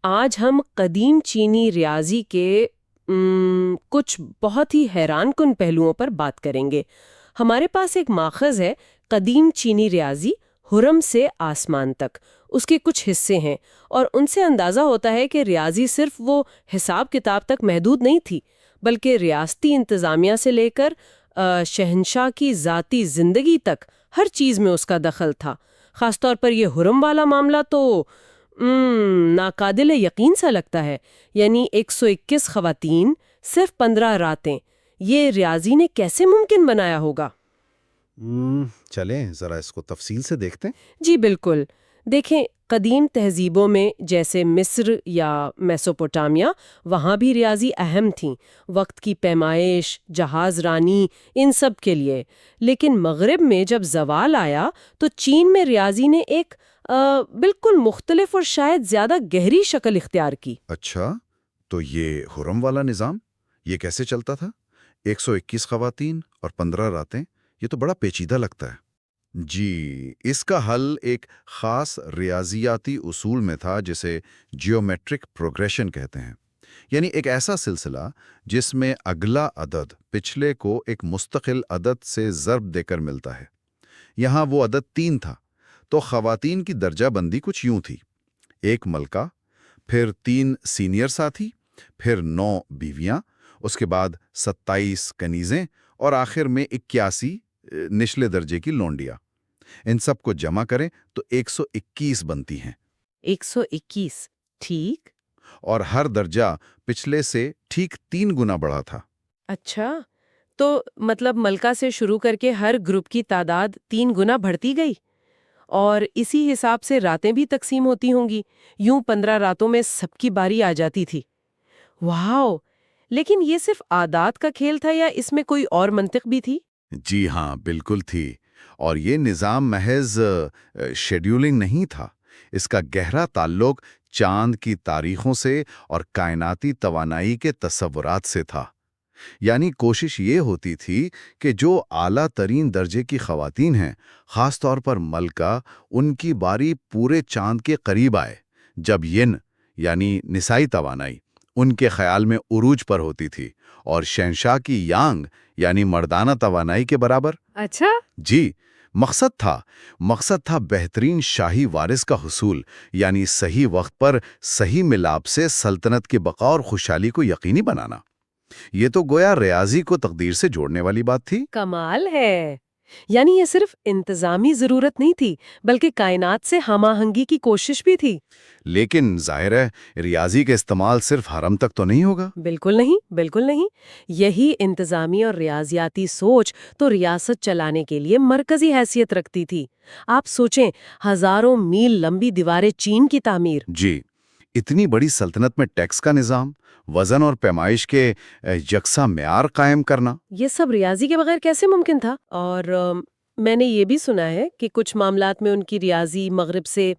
آج ہم قدیم چینی ریاضی کے کچھ بہت ہی حیران کن پہلوؤں پر بات کریں گے۔ ہمارے پاس ایک ماخذ ہے، قدیم چینی ریاضی، ہرم سے آسمان تک۔ اس کے کچھ حصے ہیں اور ان سے اندازہ ہوتا ہے کہ ریاضی صرف وہ حساب کتاب تک محدود نہیں تھی، بلکہ ریاستی انتظامیہ سے لے کر شہنشاہ کی ذاتی زندگی تک ہر چیز میں اس کا دخل تھا۔ خاص طور پر یہ ہرم والا معاملہ تو ناقابل یقین سا لگتا ہے، یعنی 121 خواتین، صرف 15 راتیں، یہ ریاضی نے کیسے ممکن بنایا ہوگا؟ چلیں ذرا اس کو تفصیل سے دیکھتے ہیں۔ جی بالکل، دیکھیں قدیم تہذیبوں میں جیسے مصر یا میسوپوٹامیہ، وہاں بھی ریاضی اہم تھیں، وقت کی پیمائش، جہاز رانی، ان سب کے لیے۔ لیکن مغرب میں جب زوال آیا تو چین میں ریاضی نے ایک بالکل مختلف اور شاید زیادہ گہری شکل اختیار کی۔ اچھا، تو یہ حرم والا نظام یہ کیسے چلتا تھا؟ 121 خواتین اور 15 راتیں، یہ تو بڑا پیچیدہ لگتا ہے۔ جی، اس کا حل ایک خاص ریاضیاتی اصول میں تھا جسے جیومیٹرک پروگریشن کہتے ہیں، یعنی ایک ایسا سلسلہ جس میں اگلا عدد پچھلے کو ایک مستقل عدد سے ضرب دے کر ملتا ہے۔ یہاں وہ عدد 3 تھا، تو خواتین کی درجہ بندی کچھ یوں تھی: 1 ملکہ، پھر 3 سینئر ساتھی، پھر 9 بیویاں، اس کے بعد 27 کنیزیں، اور آخر میں 81 نچلے درجے کی لونڈیاں۔ ان سب کو جمع کریں تو 121 بنتی ہیں۔ 121، ٹھیک۔ اور ہر درجہ پچھلے سے ٹھیک 3 گنا بڑا تھا۔ اچھا، تو مطلب ملکہ سے شروع کر کے ہر گروپ کی تعداد 3 گنا بڑھتی گئی، اور اسی حساب سے راتیں بھی تقسیم ہوتی ہوں گی، یوں 15 راتوں میں سب کی باری آ جاتی تھی۔ واؤ! لیکن یہ صرف عادات کا کھیل تھا یا اس میں کوئی اور منطق بھی تھی؟ جی ہاں، بالکل تھی۔ اور یہ نظام محض شیڈیولنگ نہیں تھا، اس کا گہرا تعلق چاند کی تاریخوں سے اور کائناتی توانائی کے تصورات سے تھا۔ یعنی کوشش یہ ہوتی تھی کہ جو اعلیٰ ترین درجے کی خواتین ہیں، خاص طور پر ملکہ، ان کی باری پورے چاند کے قریب آئے، جب ین یعنی نسائی توانائی ان کے خیال میں عروج پر ہوتی تھی، اور شہنشاہ کی یانگ یعنی مردانہ توانائی کے برابر۔ اچھا، جی، مقصد تھا بہترین شاہی وارث کا حصول، یعنی صحیح وقت پر صحیح ملاپ سے سلطنت کی بقا اور خوشحالی کو یقینی بنانا۔ یہ تو گویا ریاضی کو تقدیر سے جوڑنے والی بات تھی۔ کمال ہے! یعنی یہ صرف انتظامی ضرورت نہیں تھی، بلکہ کائنات سے ہم آہنگی کی کوشش بھی تھی۔ لیکن ظاہر ہے ریاضی کا استعمال صرف حرم تک تو نہیں ہوگا۔ بالکل نہیں، بالکل نہیں۔ یہی انتظامی اور ریاضیاتی سوچ تو ریاست چلانے کے لیے مرکزی حیثیت رکھتی تھی۔ آپ سوچیں، ہزاروں میل لمبی دیواریں چین کی تعمیر۔ جی، اتنی بڑی سلطنت میں ٹیکس کا نظام، وزن اور پیمائش کے یکساں معیار قائم کرنا، یہ سب ریاضی کے بغیر کیسے ممکن تھا؟ اور میں نے یہ بھی سنا ہے کہ کچھ معاملات میں ان کی ریاضی مغرب سے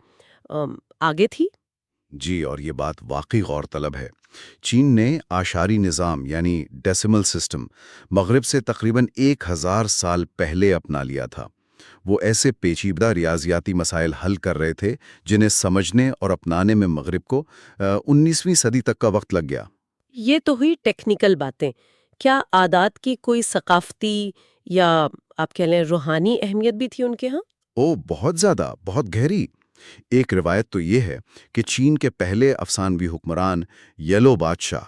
آگے تھی۔ جی، اور یہ بات واقعی غور طلب ہے۔ چین نے اعشاری نظام یعنی ڈیسیمل سسٹم مغرب سے تقریباً 1000 سال پہلے اپنا لیا تھا۔ وہ ایسے پیچیدہ ریاضیاتی مسائل حل کر رہے تھے جنہیں سمجھنے اور اپنانے میں مغرب کو 19ویں صدی تک کا وقت لگ گیا۔ یہ تو ہوئی ٹیکنیکل باتیں، کیا عادات کی کوئی ثقافتی یا آپ کہہ لیں روحانی اہمیت بھی تھی ان کے ہاں؟ بہت زیادہ، بہت گہری۔ ایک روایت تو یہ ہے کہ چین کے پہلے افسانوی حکمران یلو بادشاہ،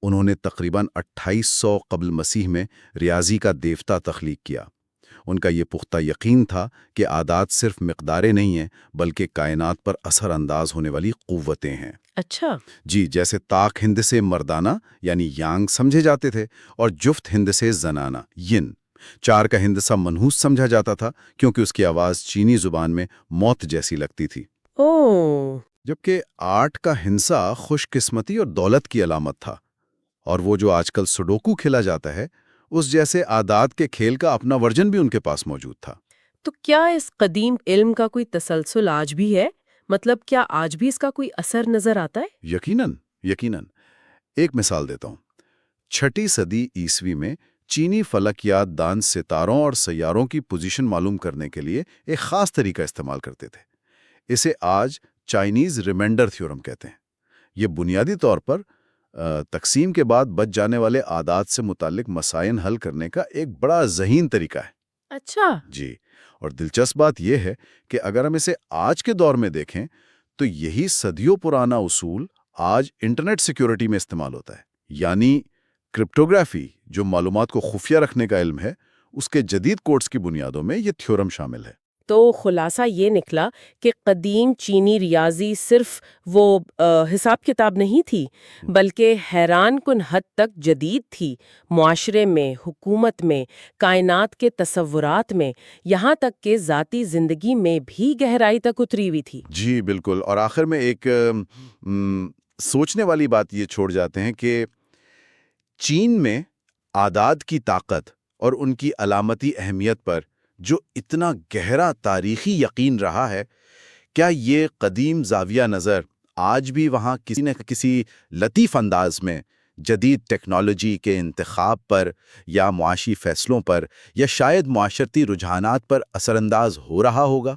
انہوں نے تقریباً 2800 قبل مسیح میں ریاضی کا دیوتا تخلیق کیا۔ ان کا یہ پختہ یقین تھا کہ عادات صرف مقداریں نہیں ہیں، بلکہ کائنات پر اثر انداز ہونے والی قوتیں ہیں۔ اچھا، جی، جیسے طاق ہند سے مردانہ یعنی یانگ سمجھے جاتے تھے، اور جفت ہند سے زنانہ ین۔ 4 کا ہندسہ منحوس سمجھا جاتا تھا کیونکہ اس کی آواز چینی زبان میں موت جیسی لگتی تھی، اوہ، جبکہ 8 کا ہندسہ خوش قسمتی اور دولت کی علامت تھا، اور وہ جو آج کل سڈوکو کھیلا جاتا ہے، اس جیسے عادات کے کھیل کا اپنا ورژن بھی ان کے پاس موجود تھا۔ تو کیا اس قدیم علم کا کوئی تسلسل آج بھی ہے؟ مطلب کیا آج بھی اس کا کوئی اثر نظر آتا ہے؟ یقیناً، یقیناً۔ ایک مثال دیتا ہوں۔ 6 صدی عیسوی میں چینی فلکیات دان ستاروں اور سیاروں کی پوزیشن معلوم کرنے کے لیے ایک خاص طریقہ استعمال کرتے تھے۔ اسے آج چائنیز ریمائنڈر تھیورم کہتے ہیں۔ یہ بنیادی طور پر تقسیم کے بعد بچ جانے والے عادات سے متعلق مسائل حل کرنے کا ایک بڑا ذہین طریقہ ہے۔ اچھا۔ جی، اور دلچسپ بات یہ ہے کہ اگر ہم اسے آج کے دور میں دیکھیں تو یہی صدیوں پرانا اصول آج انٹرنیٹ سیکیورٹی میں استعمال ہوتا ہے، یعنی کرپٹوگرافی، جو معلومات کو خفیہ رکھنے کا علم ہے، اس کے جدید کوڈز کی بنیادوں میں یہ تھیورم شامل ہے۔ تو خلاصہ یہ نکلا کہ قدیم چینی ریاضی صرف وہ حساب کتاب نہیں تھی، بلکہ حیران کن حد تک جدید تھی، معاشرے میں، حکومت میں، کائنات کے تصورات میں، یہاں تک کہ ذاتی زندگی میں بھی گہرائی تک اتری ہوئی تھی۔ جی بالکل، اور آخر میں ایک سوچنے والی بات یہ چھوڑ جاتے ہیں کہ چین میں اعداد کی طاقت اور ان کی علامتی اہمیت پر جو اتنا گہرا تاریخی یقین رہا ہے، کیا یہ قدیم زاویہ نظر آج بھی وہاں کسی نہ کسی لطیف انداز میں جدید ٹیکنالوجی کے انتخاب پر یا معاشی فیصلوں پر یا شاید معاشرتی رجحانات پر اثر انداز ہو رہا ہوگا؟